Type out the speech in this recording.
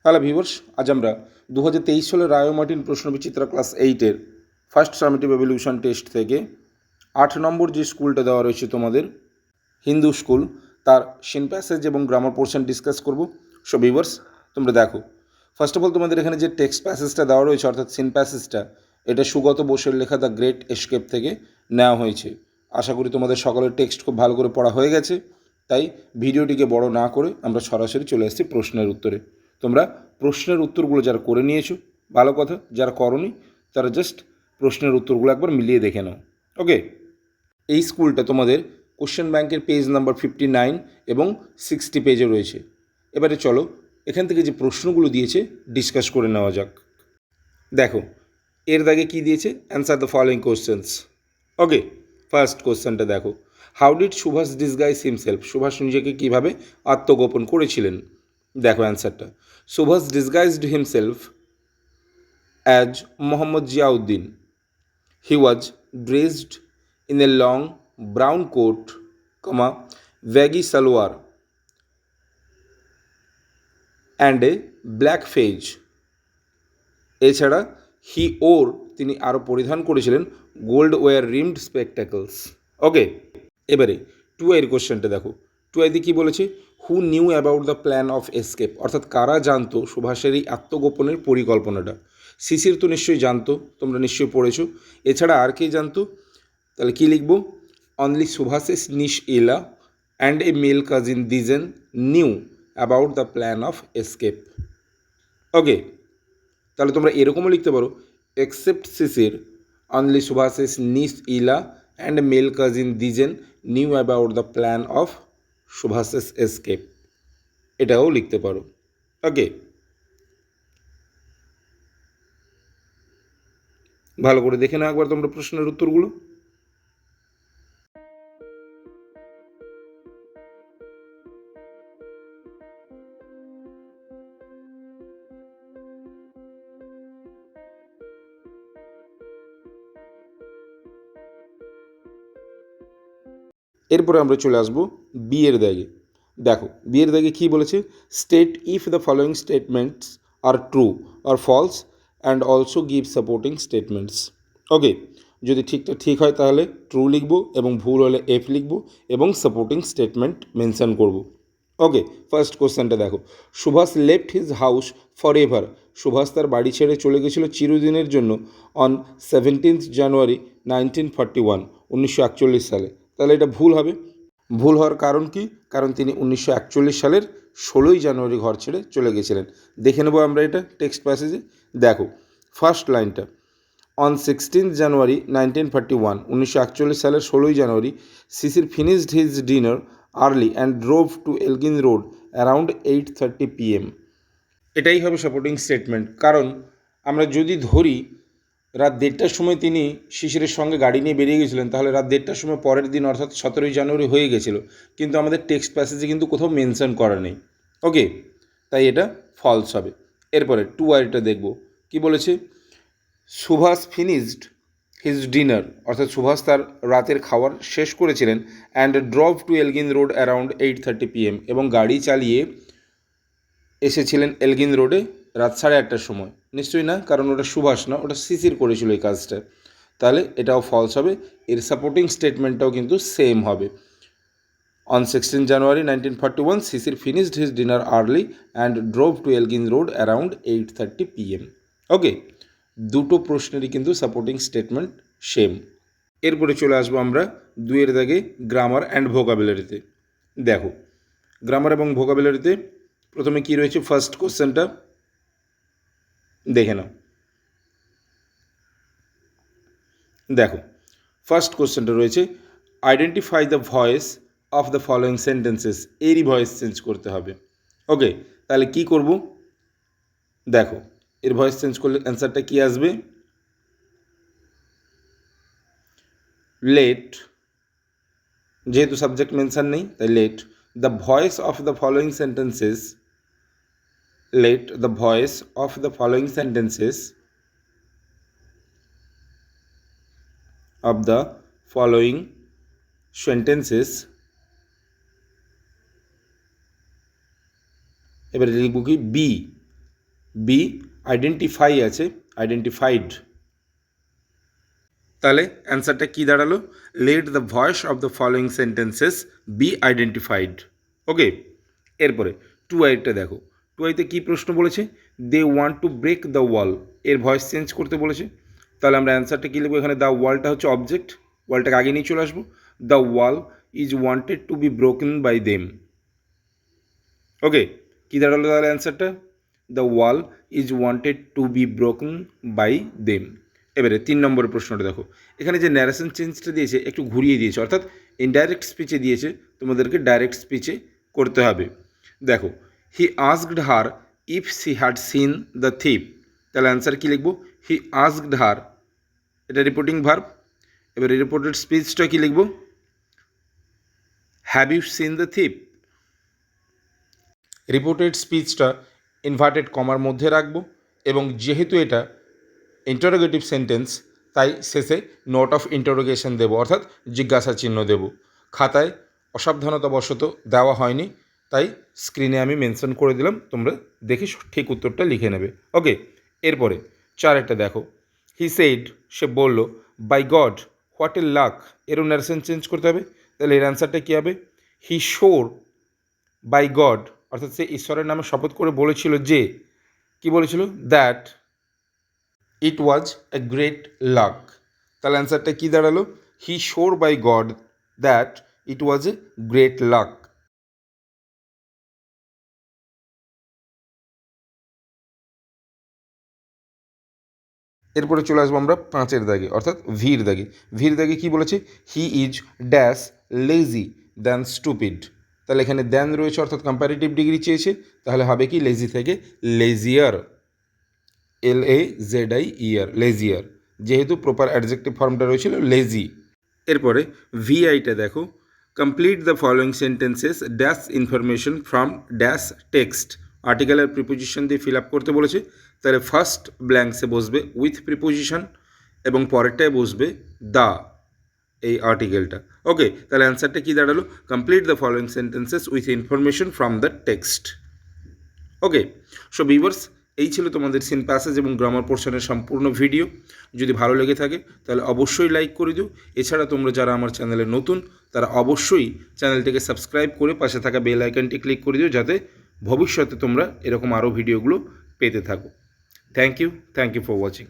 Hello viewers, আজ আমরা 2023 সালের রায় মার্টিন প্রশ্ন বিচিত্রা ক্লাস 8-এর ফার্স্ট সামেটিভ এভলিউশন টেস্ট থেকে 8 নম্বর যে স্কুলটা দেওয়া রয়েছে তোমাদের হিন্দু স্কুল, তার সিন প্যাসেজ এবং গ্রামার পোর্শন ডিসকাস করব। সো ভিউয়ার্স, তোমরা দেখো, ফার্স্ট অফ অল তোমাদের এখানে যে টেক্সট প্যাসেজটা দেওয়া রয়েছে অর্থাৎ সিন প্যাসেজটা, এটা সুগত বোসের লেখা দ্য গ্রেট এস্কেপ থেকে নেওয়া হয়েছে। আশা করি তোমাদের সকলের টেক্সট খুব ভালো করে পড়া হয়ে গেছে, তাই ভিডিওটিকে বড় না করে আমরা সরাসরি চলে আসছি প্রশ্নের উত্তরে। তোমরা প্রশ্নের উত্তরগুলো যারা করে নিয়েছো ভালো কথা, যারা করনি তারা জাস্ট প্রশ্নের উত্তরগুলো একবার মিলিয়ে দেখে নাও। ওকে, এই স্কুলটা তোমাদের কোশ্চেন ব্যাংকের পেজ নাম্বার 59 এবং 60 পেজে রয়েছে। এবারে চলো এখান থেকে যে প্রশ্নগুলো দিয়েছে ডিসকাস করে নেওয়া যাক। দেখো এর দাগে কী দিয়েছে, answer the following questions. Okay, first কোশ্চেনটা দেখো, how did Subhash disguise himself, Subhash নিজেকে কীভাবে আত্মগোপন করেছিলেন। দেখো অ্যান্সারটা, Subhash disguised himself as Mohammad Ziauddin. He was dressed in a long brown coat, baggy salwar and a black fez. এছাড়া হি ওর, তিনি আরও পরিধান করেছিলেন গোল্ড ওয়ার রিমড স্পেকটাকলস। ওকে, এবারে টু এর কোশ্চেনটা দেখো, টু আইতে কী বলেছে, who knew about the plan of escape, অর্থাৎ কারা জানতো সুভাষের এই আত্মগোপনের পরিকল্পনাটা। শিশির তো নিশ্চয়ই জানতো, তোমরা নিশ্চয়ই পড়েছো। এছাড়া আর কে জানতো, তাহলে কী লিখব, only Subhas's niece Ila and a male cousin Dwijen knew about the plan of escape. Okay, তাহলে তোমরা এরকমও লিখতে পারো, except Shishir only Subhas's niece Ila and a male cousin Dwijen knew about the plan of Subhash's escape, এটাও লিখতে পারো। ওকে, ভালো করে দেখে নাও একবার তোমরা প্রশ্নের উত্তরগুলো। এরপরে আমরা চলে আসবো বিয়ের দাগে। দেখো বিয়ের দাগে কী বলেছে, state if the following statements are true or false and also give supporting statements. Okay, যদি ঠিকটা ঠিক হয় তাহলে ট্রু লিখবো এবং ভুল হলে এফ লিখবো এবং সাপোর্টিং স্টেটমেন্ট মেনশন করব। ওকে, ফার্স্ট কোশ্চেনটা দেখো, Subhash left his house for ever, Subhash তার বাড়ি ছেড়ে চলে গেছিল চিরদিনের জন্য অন 17 জানুয়ারি 1941, 1941 সালে। তাহলে এটা ভুল হবে। ভুল হওয়ার কারণ কি, কারণ তিনি 1941 সালের 16ই জানুয়ারি ঘর ছেড়ে চলে গেছিলেন। দেখে নেবো আমরা এটা টেক্সট প্যাসেজে। দেখো ফার্স্ট লাইনটা, অন 16 জানুয়ারি 1941, 1941 সালের 16ই জানুয়ারি, Sisir finished his dinner early and drove to Elgin road around 8:30 PM। এটাই হবে সাপোর্টিং স্টেটমেন্ট, কারণ আমরা যদি ধরি রাত 1:30টার সময় তিনি শিশিরের সঙ্গে গাড়ি নিয়ে বেরিয়ে গেছিলেন, তাহলে রাত 1:30টার সময় পরের দিন অর্থাৎ 17ই জানুয়ারি হয়ে গেছিলো, কিন্তু আমাদের টেক্সট প্যাসেজে কিন্তু কোথাও মেনশন করা নেই। ওকে, তাই এটা ফলস হবে। এরপরে টু আরটা দেখব, কি বলেছে, সুভাষ ফিনিশড হিজ ডিনার, অর্থাৎ সুভাষ তার রাতের খাবার শেষ করেছিলেন, and drove to Elgin road around 8:30 PM, এবং গাড়ি চালিয়ে এসেছিলেন এলগিন রোডে রাত 8:30টার সময়। নিশ্চয়ই না, কারণ ওটা সুভাষ না, ওটা শিশির করেছিল এই কাজটা। তাহলে এটাও ফলস হবে। এর সাপোর্টিং স্টেটমেন্টটাও কিন্তু সেম হবে, on 16 January 1941 Sisir finished his dinner early and drove to Elgin road around 8:30 PM। Okay, দুটো প্রশ্নেরই কিন্তু সাপোর্টিং স্টেটমেন্ট সেম। এরপরে চলে আসবো আমরা দুইয়ের দাগে গ্রামার অ্যান্ড ভোকাবুলারিতে। দেখো গ্রামার এবং ভোকাবুলারিতে প্রথমে কি রয়েছে, ফার্স্ট কোশ্চেনটা দেখে নাও। দেখো ফার্স্ট কোশ্চেনটা রয়েছে, identify the voice of the following sentences, এরই ভয়েস চেঞ্জ করতে হবে। ওকে, তাহলে কি করব, দেখো এর ভয়েস চেঞ্জ করলে অ্যান্সারটা কি আসবে, লেট, যেহেতু সাবজেক্ট মেনশন নেই তাই late the voice of the following sentences, let the voice of the following sentences এবারে লিখব কি বি বি আইডেন্টিফাই আছে, আইডেন্টিফাইড। তাহলে অ্যান্সারটা কী দাঁড়ালো? Let the voice of the following sentences be identified. Okay, এরপরে টু আইটা দেখো। টু আইতে কী প্রশ্ন বলেছে? They want to break the wall, এর ভয়েস চেঞ্জ করতে বলেছে। তাহলে আমরা অ্যান্সারটা কী লিখবো? এখানে দ্য ওয়ালটা হচ্ছে অবজেক্ট, ওয়ালটাকে আগে নিয়ে চলে আসবো। The wall is wanted to be broken by them. Okay, কী দাঁড়ালো তাহলে অ্যান্সারটা? The wall is wanted to be broken by them. এবারে 3 নম্বরের প্রশ্নটা দেখো। এখানে যে ন্যারেশন চেঞ্জটা দিয়েছে একটু ঘুরিয়ে দিয়েছে, অর্থাৎ ইনডাইরেক্ট স্পিচে দিয়েছে, তোমাদেরকে ডাইরেক্ট স্পিচে করতে হবে। দেখো, he asked her if she had seen the thief. তাহলে অ্যান্সার কী লিখবো? হি আস্কড হার, এটা রিপোর্টিং ভার্ব। এবারে রিপোর্টেড স্পিচটা কী লিখবো? Have you seen the thief. Reported স্পিচটা ইনভার্টেড কমার মধ্যে রাখবো, এবং যেহেতু এটা ইন্টারোগেটিভ সেন্টেন্স তাই শেষে নোট অফ ইন্টারোগেশন দেবো, অর্থাৎ জিজ্ঞাসা চিহ্ন দেবো। খাতায় অসাবধানতাবশত দেওয়া হয়নি, তাই স্ক্রিনে আমি মেনশন করে দিলাম, তোমরা দেখে ঠিক উত্তরটা লিখে নেবে। ওকে, এরপরে 4 দেখো। হি সেইড, সে বলল, by god what a luck, এরও ন্যারেশন চেঞ্জ করতে হবে। তাহলে এর অ্যান্সারটা কী হবে? হি শোর বাই গড, অর্থাৎ সে ঈশ্বরের নামে শপথ করে বলেছিল যে, কি বলেছিল? That it was a great luck. তাহলে অ্যান্সারটা কী দাঁড়ালো? He swore by god that it was a great luck. এরপরে চলে আসবো আমরা 5 দাগে, অর্থাৎ ভির দাগে। ভির দাগে কী বলেছে? He is dash lazy than stupid. তাহলে এখানে দ্যান রয়েছে, অর্থাৎ কম্পারেটিভ ডিগ্রি চেয়েছে, তাহলে হবে কি লেজি থেকে লেজিয়ার, LAZIER, লেজিয়ার, যেহেতু প্রপার অ্যাডজেক্টিভ ফর্মটা রয়েছিল লেজি। এরপরে ভিআইটা দেখো। Complete the following sentences dash information from dash text. আর্টিকেলের প্রিপোজিশন দিয়ে ফিল আপ করতে বলেছে, তাহলে ফার্স্ট ব্ল্যাঙ্কসে বসবে উইথ প্রিপোজিশন এবং পরেরটায় বসবে দ্য, এই আর্টিকেলটা। ওকে, তাহলে অ্যান্সারটা কী দাঁড়ালো? Complete the following sentences with information from the text. Okay, so viewers, এই ছিল তোমাদের সিন প্যাসেজ এবং গ্রামার পোর্শনের সম্পূর্ণ ভিডিও। যদি ভালো লেগে থাকে তাহলে অবশ্যই লাইক করে দিও। এছাড়া তোমরা যারা আমার চ্যানেলে নতুন তারা অবশ্যই চ্যানেলটিকে সাবস্ক্রাইব করে পাশে থাকা বেল আইকনটি ক্লিক করে দিও, যাতে ভবিষ্যতে তোমরা এরকম আরও ভিডিওগুলো পেতে থাকো। Thank you for watching.